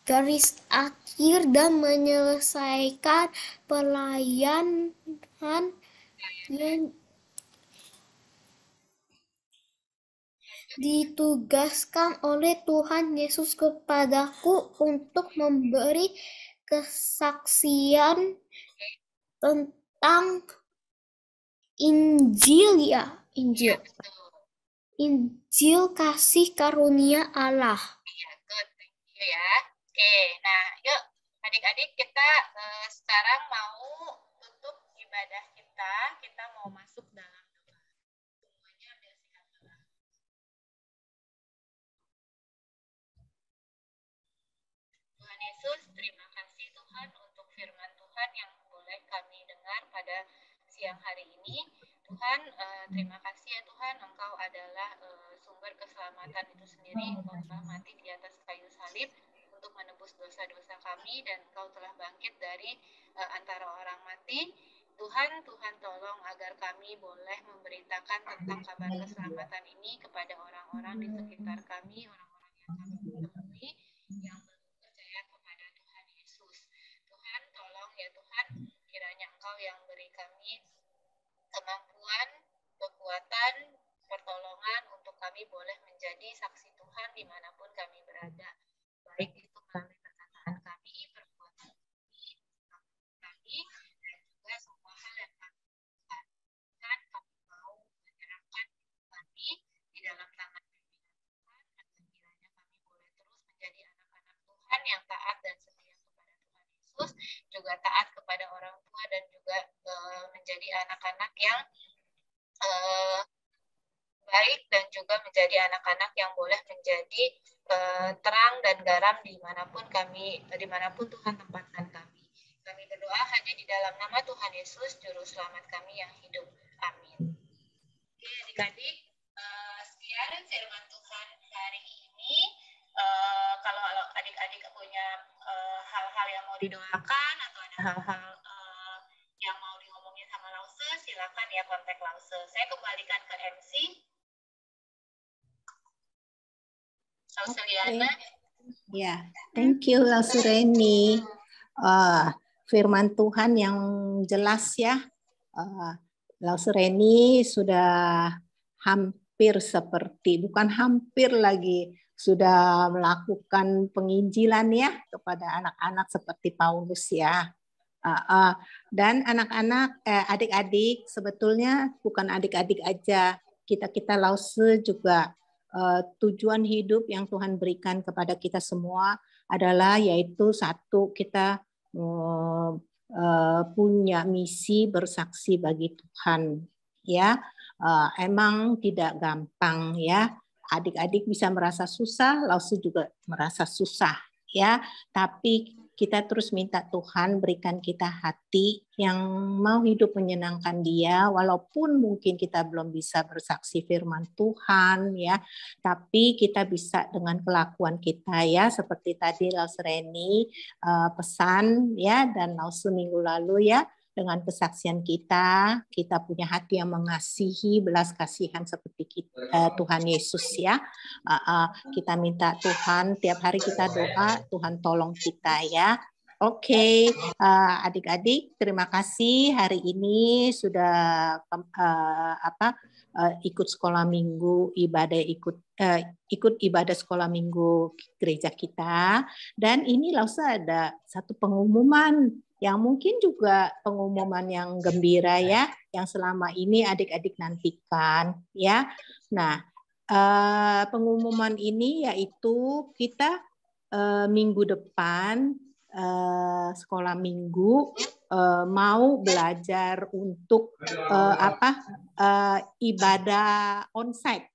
garis akhir dan menyelesaikan pelayanan yang ditugaskan oleh Tuhan Yesus kepadaku untuk memberi kesaksian tentang Injil Injil kasih karunia Allah. Good, thank you ya. Oke, nah yuk adik-adik kita sekarang mau tutup ibadah kita mau masuk dalam doa. Semuanya ambil sikap doa. Tuhan Yesus, terima kasih Tuhan untuk firman Tuhan yang boleh kami dengar pada siang hari ini. Tuhan, terima kasih ya Tuhan, Engkau adalah sumber keselamatan itu sendiri. Engkau telah mati di atas kayu salib untuk menebus dosa-dosa kami, dan Engkau telah bangkit dari antara orang mati. Tuhan tolong agar kami boleh memberitakan tentang kabar keselamatan ini kepada orang-orang di sekitar kami, orang-orang yang kami temui, yang belum percaya kepada Tuhan Yesus. Tuhan, tolong ya Tuhan, kiranya Engkau yang beri kami kemampuan, kekuatan, pertolongan untuk kami boleh menjadi saksi Tuhan dimanapun kami berada. Baik itu melalui perkataan kami, perbuatan kami, dan juga semua hal yang kami lakukan. Tuhan, kami mau menyerahkan kami di dalam tangan pimpinan Tuhan, agar kiranya kami boleh terus menjadi anak-anak Tuhan yang taat dan setia kepada Tuhan Yesus, juga taat kepada orang tua, dan juga menjadi anak-anak yang baik, dan juga menjadi anak-anak yang boleh menjadi terang dan garam dimanapun Tuhan tempatkan kami. Kami berdoa hanya di dalam nama Tuhan Yesus, Juru Selamat kami yang hidup. Amin. Oke adik-adik, sekian firman Tuhan hari ini. Kalau adik-adik punya hal-hal yang mau didoakan atau ada hal-hal yang mau diomongin sama Lause, silakan ya kontak Lause. Saya kembalikan ke MC. Lause Liana. Ya, thank you Lause Reni. Firman Tuhan yang jelas ya. Lause Reni sudah bukan hampir lagi, sudah melakukan penginjilan ya kepada anak-anak seperti Paulus ya. Dan anak-anak, adik-adik, sebetulnya bukan adik-adik aja, kita Lause juga tujuan hidup yang Tuhan berikan kepada kita semua adalah yaitu satu, kita punya misi bersaksi bagi Tuhan ya. Emang tidak gampang ya, adik-adik bisa merasa susah, Lause juga merasa susah ya, tapi kita terus minta Tuhan berikan kita hati yang mau hidup menyenangkan Dia, walaupun mungkin kita belum bisa bersaksi firman Tuhan ya, tapi kita bisa dengan kelakuan kita ya, seperti tadi Lause Reni pesan ya, dan Lause minggu lalu ya, dengan kesaksian kita punya hati yang mengasihi, belas kasihan seperti Tuhan Yesus ya. Kita minta Tuhan, tiap hari kita doa, Tuhan tolong kita ya. Oke, adik-adik, terima kasih hari ini sudah ikut sekolah minggu, ikut ibadah sekolah minggu gereja kita. Dan ini Lausa ada satu pengumuman yang mungkin juga pengumuman yang gembira ya, yang selama ini adik-adik nantikan ya. Nah, pengumuman ini yaitu kita minggu depan sekolah minggu mau belajar untuk ibadah onsite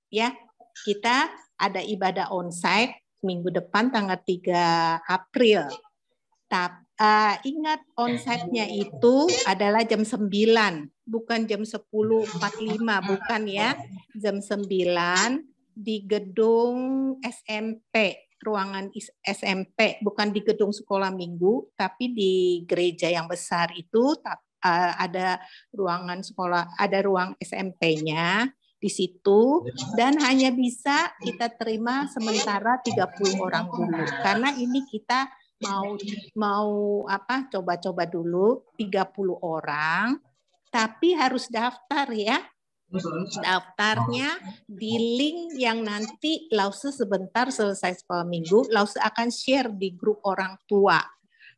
ya. Kita ada ibadah onsite minggu depan tanggal 3 April. Tapi ingat onsite-nya itu adalah jam 9, bukan jam 10.45, bukan ya. Jam 9 di gedung SMP, ruangan SMP, bukan di gedung sekolah minggu, tapi di gereja yang besar itu ada ruangan sekolah, ada ruang SMP-nya di situ, dan hanya bisa kita terima sementara 30 orang dulu. Karena ini kita mau coba-coba dulu 30 orang, tapi harus daftar ya. Daftarnya di link yang nanti Lause sebentar selesai sekolah minggu, Lause akan share di grup orang tua.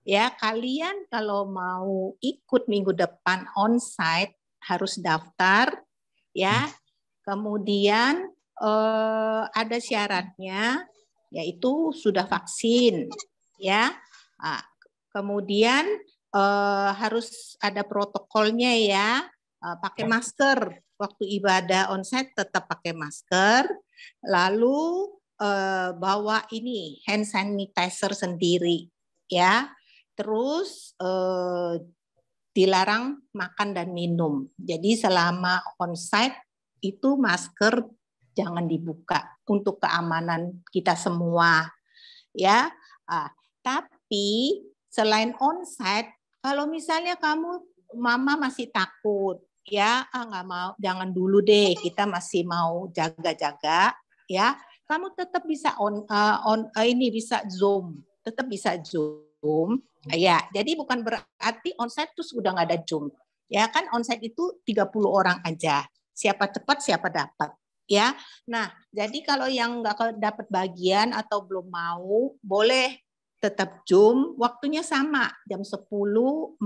Ya, kalian kalau mau ikut minggu depan onsite harus daftar ya. Kemudian ada syaratnya yaitu sudah vaksin ya. Nah, kemudian harus ada protokolnya ya. Pakai masker waktu ibadah onsite, tetap pakai masker. Lalu bawa ini hand sanitizer sendiri ya. Terus dilarang makan dan minum. Jadi selama onsite itu masker jangan dibuka untuk keamanan kita semua ya. Tapi selain onsite, kalau misalnya mama masih takut ya, nggak mau, jangan dulu deh, kita masih mau jaga-jaga ya. Kamu tetap bisa bisa Zoom, tetap bisa Zoom ya. Jadi bukan berarti onsite terus udah nggak ada Zoom ya, kan onsite itu 30 orang aja, siapa cepat siapa dapat ya. Nah, jadi kalau yang nggak dapat bagian atau belum mau, boleh tetap Zoom, waktunya sama, jam 10.45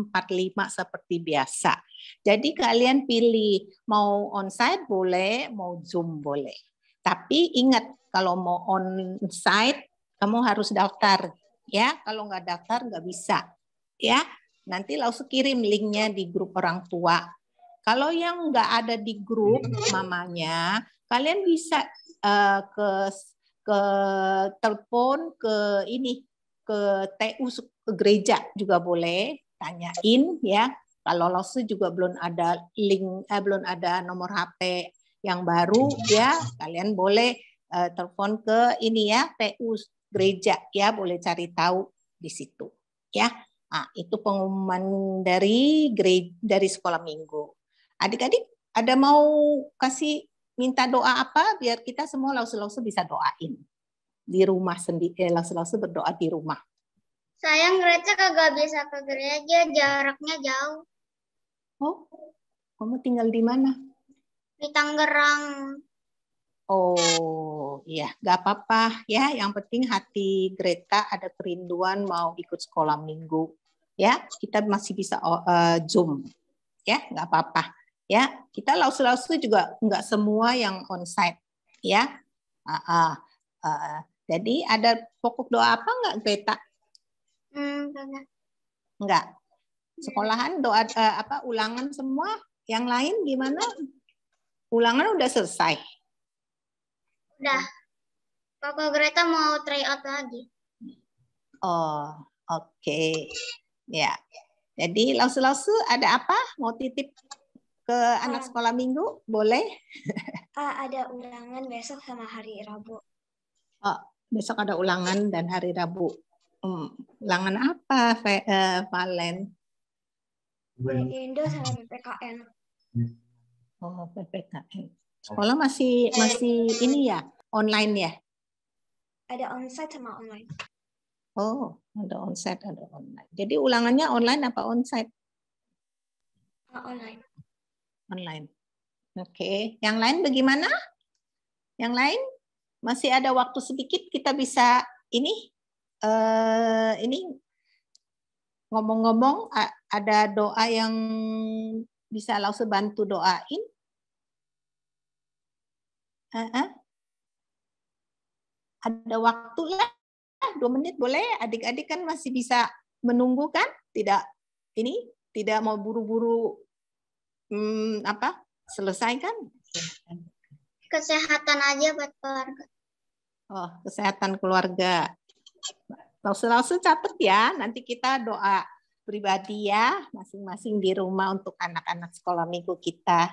seperti biasa. Jadi kalian pilih, mau onsite boleh, mau Zoom boleh. Tapi ingat, kalau mau onsite, kamu harus daftar. Ya, kalau nggak daftar nggak bisa. Ya, nanti langsung kirim linknya di grup orang tua. Kalau yang nggak ada di grup mamanya, kalian bisa ke telepon ke TU ke gereja juga boleh, tanyain ya. Kalau Lause juga belum ada link, belum ada nomor HP yang baru ya, kalian boleh telepon ke ini ya, TU gereja ya, boleh cari tahu di situ ya. Nah, itu pengumuman dari sekolah minggu. Adik-adik ada mau kasih minta doa apa biar kita semua Lause bisa doain di rumah sendiri, Lause berdoa di rumah. Sayang Greta kagak bisa ke gereja, jaraknya jauh. Oh, kamu tinggal di mana? Di Tangerang. Oh, iya, nggak apa-apa ya. Yang penting hati Greta ada kerinduan mau ikut sekolah minggu. Ya, kita masih bisa Zoom. Ya, nggak apa-apa. Ya, kita Lause juga nggak semua yang onsite. Ya, jadi ada pokok doa apa nggak Greta? Enggak. Sekolahan doa ulangan semua? Yang lain gimana? Ulangan udah selesai? Udah. Kakak Greta mau try out lagi. Oh, oke. Ya. Jadi Lause ada apa? Mau titip ke anak sekolah minggu? Boleh? Ada ulangan besok sama hari Rabu. Oh, besok ada ulangan dan hari Rabu. Ulangan apa, Valen? Indo sama PPKN. Oh, PPKN. Sekolah masih ini ya, online ya? Ada onsite sama online. Oh, ada onsite, ada online. Jadi ulangannya online apa onsite? Online. Online. Oke, yang lain bagaimana? Yang lain masih ada waktu sedikit, kita bisa ini ngomong-ngomong, ada doa yang bisa langsung bantu doain? Ada waktu ya, 2 menit boleh. Adik-adik kan masih bisa menunggu kan? Tidak mau buru-buru selesai kan? Kesehatan aja buat keluarga. Oh, kesehatan keluarga. Langsung catat ya, nanti kita doa pribadi ya, masing-masing di rumah untuk anak-anak sekolah minggu kita.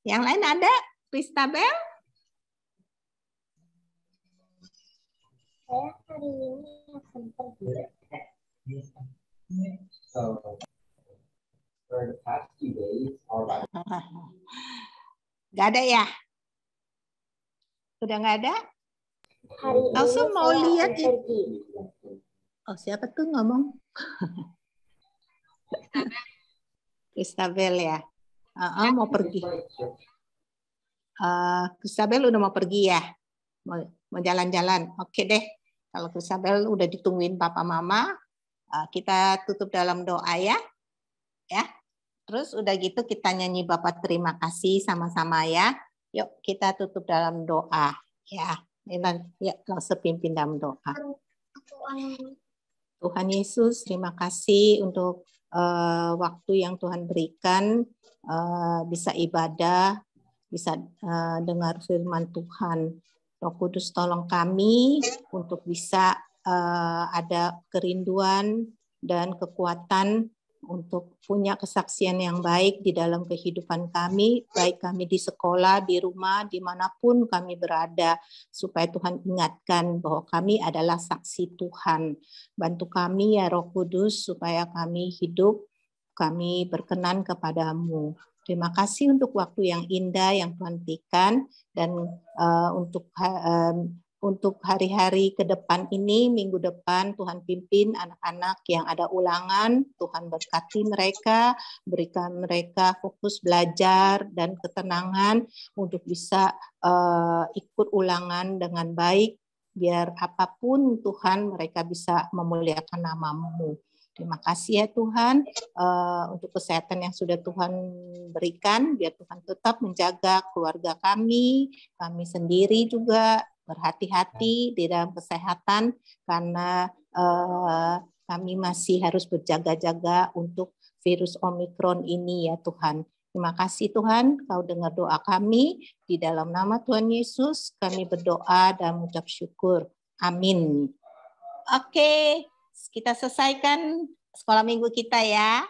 Yang lain ada? Kristabel? Saya hari ini akan pergi. Gak ada ya? Udah nggak ada? Hari Langsung ini mau saya lihat akan pergi. Oh, siapa tuh ngomong? Kristabel ya. Mau pergi. Kristabel udah mau pergi ya? Mau jalan-jalan. Oke deh. Kalau Kristabel udah ditungguin papa mama, kita tutup dalam doa ya. Ya. Terus udah gitu kita nyanyi Bapak terima kasih sama-sama ya. Yuk kita tutup dalam doa ya. Ya, langsung pimpin dalam doa. Tuhan Yesus, terima kasih untuk waktu yang Tuhan berikan, bisa ibadah, bisa dengar firman Tuhan. Roh Kudus tolong kami untuk bisa ada kerinduan dan kekuatan untuk punya kesaksian yang baik di dalam kehidupan kami, baik kami di sekolah, di rumah, dimanapun kami berada, supaya Tuhan ingatkan bahwa kami adalah saksi Tuhan. Bantu kami ya Roh Kudus, supaya kami hidup, kami berkenan kepadamu. Terima kasih untuk waktu yang indah yang Tuhan berikan, dan untuk hari-hari ke depan ini, minggu depan, Tuhan pimpin anak-anak yang ada ulangan, Tuhan berkati mereka, berikan mereka fokus belajar dan ketenangan untuk bisa ikut ulangan dengan baik, biar apapun Tuhan mereka bisa memuliakan nama-Mu. Terima kasih ya Tuhan untuk kesehatan yang sudah Tuhan berikan, biar Tuhan tetap menjaga keluarga kami sendiri juga, berhati-hati di dalam kesehatan, karena kami masih harus berjaga-jaga untuk virus Omikron ini ya Tuhan. Terima kasih Tuhan, Kau dengar doa kami. Di dalam nama Tuhan Yesus kami berdoa dan mengucap syukur. Amin. Oke, kita selesaikan sekolah minggu kita ya.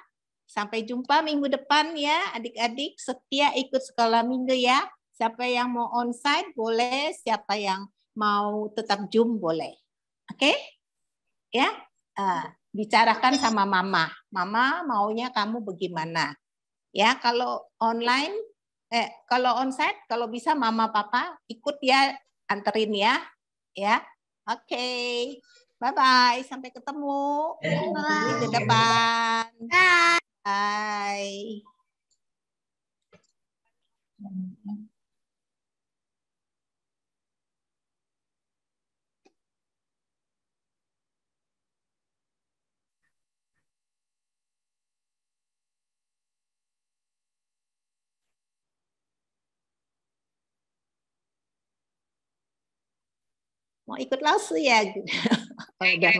Sampai jumpa minggu depan ya adik-adik. Setia ikut sekolah minggu ya. Siapa yang mau onsite boleh, siapa yang mau tetap Zoom boleh. Oke? Ya? Bicarakan sama mama. Mama maunya kamu bagaimana? Ya, kalau online, kalau onsite, kalau bisa mama papa ikut ya, anterin ya. Ya. Oke. Bye-bye. Sampai ketemu minggu depan. Bye. Mau ikut langsung ya? Oh, udah